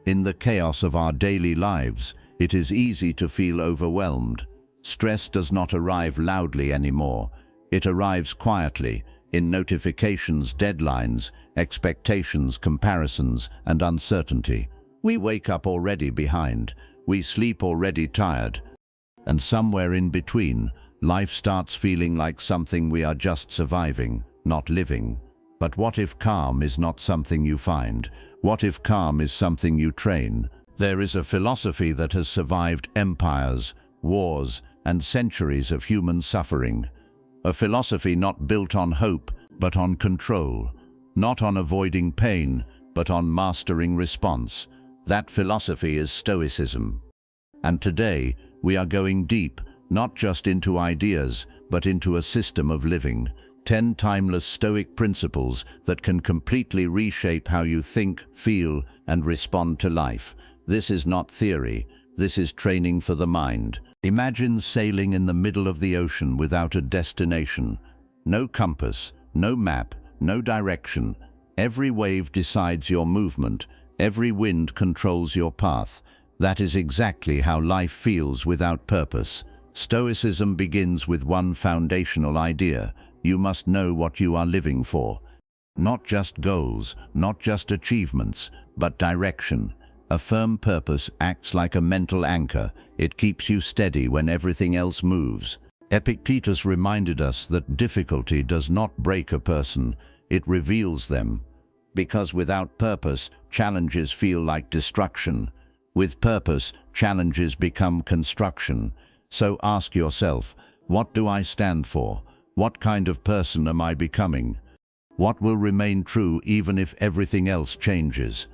In the chaos of our daily lives, it is easy to feel overwhelmed. Stress does not arrive loudly anymore. It arrives quietly, in notifications, deadlines, expectations, comparisons, and uncertainty. We wake up already behind. We sleep already tired. And somewhere in between, life starts feeling like something we are just surviving, not living. But what if calm is not something you find? What if calm is something you train? There is a philosophy that has survived empires, wars, and centuries of human suffering. A philosophy not built on hope, but on control. Not on avoiding pain, but on mastering response. That philosophy is Stoicism. And today, we are going deep, not just into ideas, but into a system of living. 10 timeless Stoic principles that can completely reshape how you think, feel, and respond to life. This is not theory. This is training for the mind. Imagine sailing in the middle of the ocean without a destination. No compass, no map, no direction. Every wave decides your movement. Every wind controls your path. That is exactly how life feels without purpose. Stoicism begins with one foundational idea. You must know what you are living for. Not just goals, not just achievements, but direction. A firm purpose acts like a mental anchor. It keeps you steady when everything else moves. Epictetus reminded us that difficulty does not break a person, it reveals them. Because without purpose, challenges feel like destruction. With purpose, challenges become construction. So ask yourself, what do I stand for? What kind of person am I becoming? What will remain true even if everything else changes?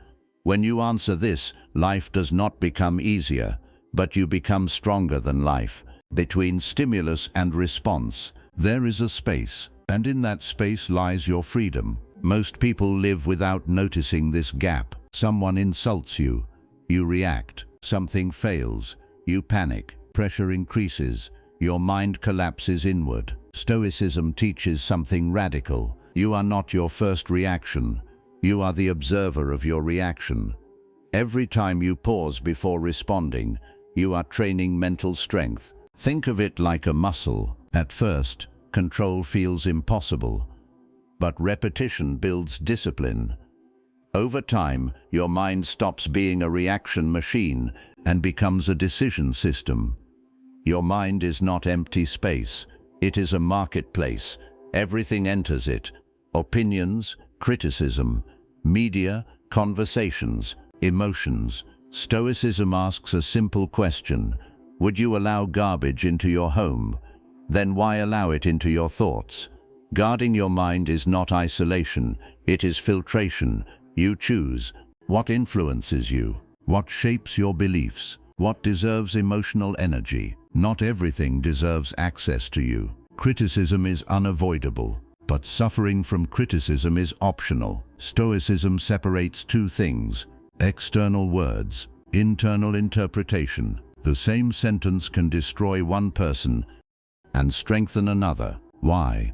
When you answer this, life does not become easier, but you become stronger than life. Between stimulus and response, there is a space, and in that space lies your freedom. Most people live without noticing this gap. Someone insults you, you react. Something fails, you panic. Pressure increases, your mind collapses inward. Stoicism teaches something radical. You are not your first reaction. You are the observer of your reaction. Every time you pause before responding, you are training mental strength. Think of it like a muscle. At first, control feels impossible, but repetition builds discipline. Over time, your mind stops being a reaction machine and becomes a decision system. Your mind is not empty space. It is a marketplace. Everything enters it. Opinions, criticism, media, conversations, emotions. Stoicism asks a simple question. Would you allow garbage into your home? Then why allow it into your thoughts? Guarding your mind is not isolation. It is filtration. You choose what influences you, what shapes your beliefs, what deserves emotional energy. Not everything deserves access to you. Criticism is unavoidable, but suffering from criticism is optional. Stoicism separates two things: external words, internal interpretation. The same sentence can destroy one person and strengthen another. Why?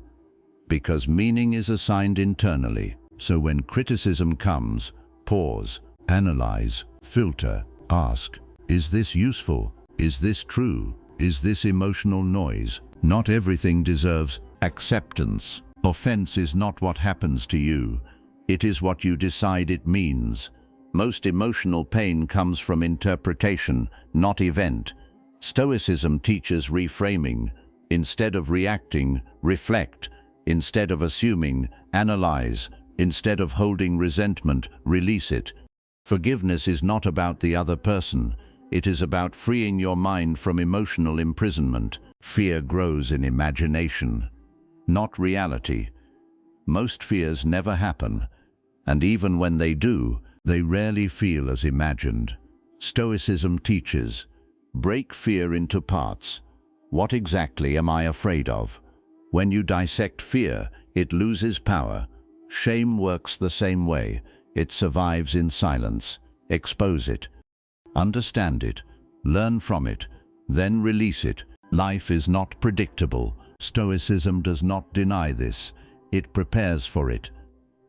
Because meaning is assigned internally. So when criticism comes, pause, analyze, filter, ask, is this useful? Is this true? Is this emotional noise? Not everything deserves acceptance. Offense is not what happens to you. It is what you decide it means. Most emotional pain comes from interpretation, not event. Stoicism teaches reframing. Instead of reacting, reflect. Instead of assuming, analyze. Instead of holding resentment, release it. Forgiveness is not about the other person. It is about freeing your mind from emotional imprisonment. Fear grows in imagination, not reality. Most fears never happen, and even when they do, they rarely feel as imagined. Stoicism teaches, break fear into parts. What exactly am I afraid of? When you dissect fear, it loses power. Shame works the same way. It survives in silence. Expose it. Understand it. Learn from it. Then release it. Life is not predictable. Stoicism does not deny this. It prepares for it.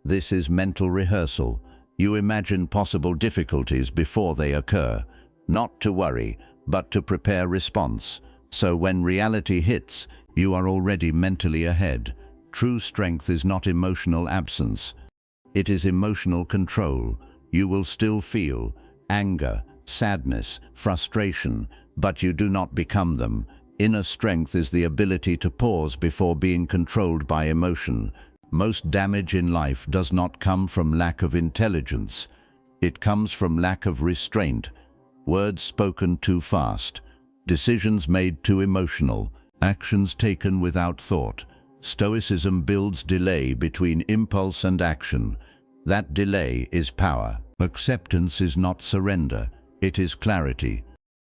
This is mental rehearsal. You imagine possible difficulties before they occur, not to worry, but to prepare response. So when reality hits, you are already mentally ahead. True strength is not emotional absence. It is emotional control. You will still feel anger, sadness, frustration, but you do not become them. Inner strength is the ability to pause before being controlled by emotion. Most damage in life does not come from lack of intelligence. It comes from lack of restraint. Words spoken too fast, decisions made too emotional, actions taken without thought. Stoicism builds delay between impulse and action. That delay is power. Acceptance is not surrender, it is clarity.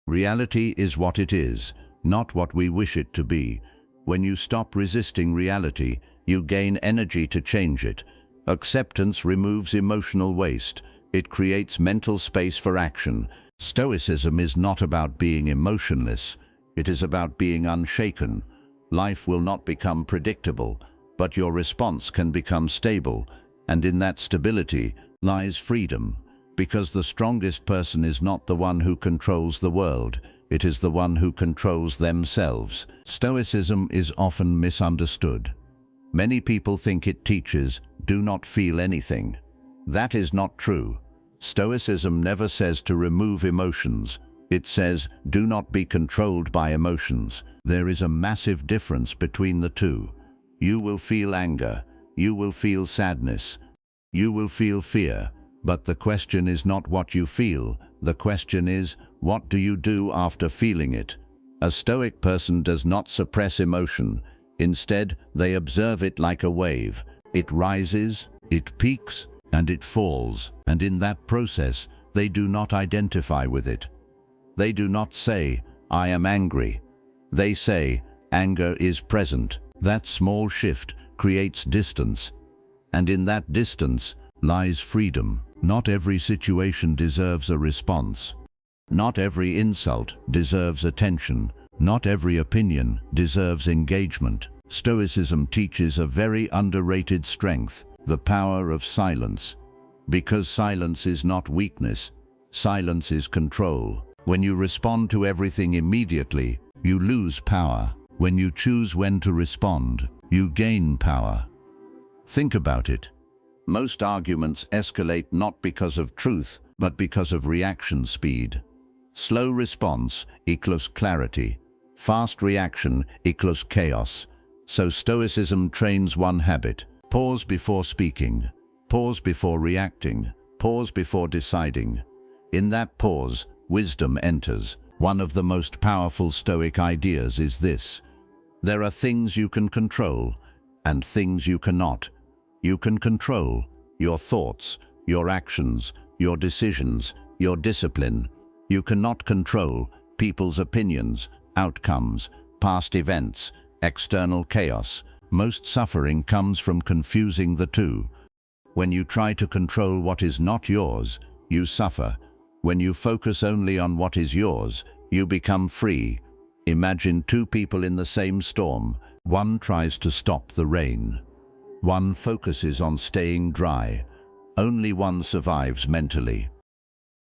Reality is what it is, not what we wish it to be. When you stop resisting reality, you gain energy to change it. Acceptance removes emotional waste. It creates mental space for action. Stoicism is not about being emotionless. It is about being unshaken. Life will not become predictable, but your response can become stable, and in that stability lies freedom. Because the strongest person is not the one who controls the world, it is the one who controls themselves. Stoicism is often misunderstood. Many people think it teaches, do not feel anything. That is not true. Stoicism never says to remove emotions. It says, do not be controlled by emotions. There is a massive difference between the two. You will feel anger. You will feel sadness. You will feel fear. But the question is not what you feel. The question is, what do you do after feeling it? A Stoic person does not suppress emotion. Instead, they observe it like a wave. It rises, it peaks, and it falls. And in that process, they do not identify with it. They do not say, I am angry. They say, anger is present. That small shift creates distance. And in that distance lies freedom. Not every situation deserves a response. Not every insult deserves attention. Not every opinion deserves engagement. Stoicism teaches a very underrated strength, the power of silence. Because silence is not weakness, silence is control. When you respond to everything immediately, you lose power. When you choose when to respond, you gain power. Think about it. Most arguments escalate not because of truth, but because of reaction speed. Slow response equals clarity. Fast reaction equals chaos. So Stoicism trains one habit. Pause before speaking. Pause before reacting. Pause before deciding. In that pause, wisdom enters. One of the most powerful Stoic ideas is this: there are things you can control and things you cannot. You can control your thoughts, your actions, your decisions, your discipline. You cannot control people's opinions, outcomes, past events, external chaos. Most suffering comes from confusing the two. When you try to control what is not yours, you suffer. When you focus only on what is yours, you become free. Imagine two people in the same storm. One tries to stop the rain. One focuses on staying dry. Only one survives mentally.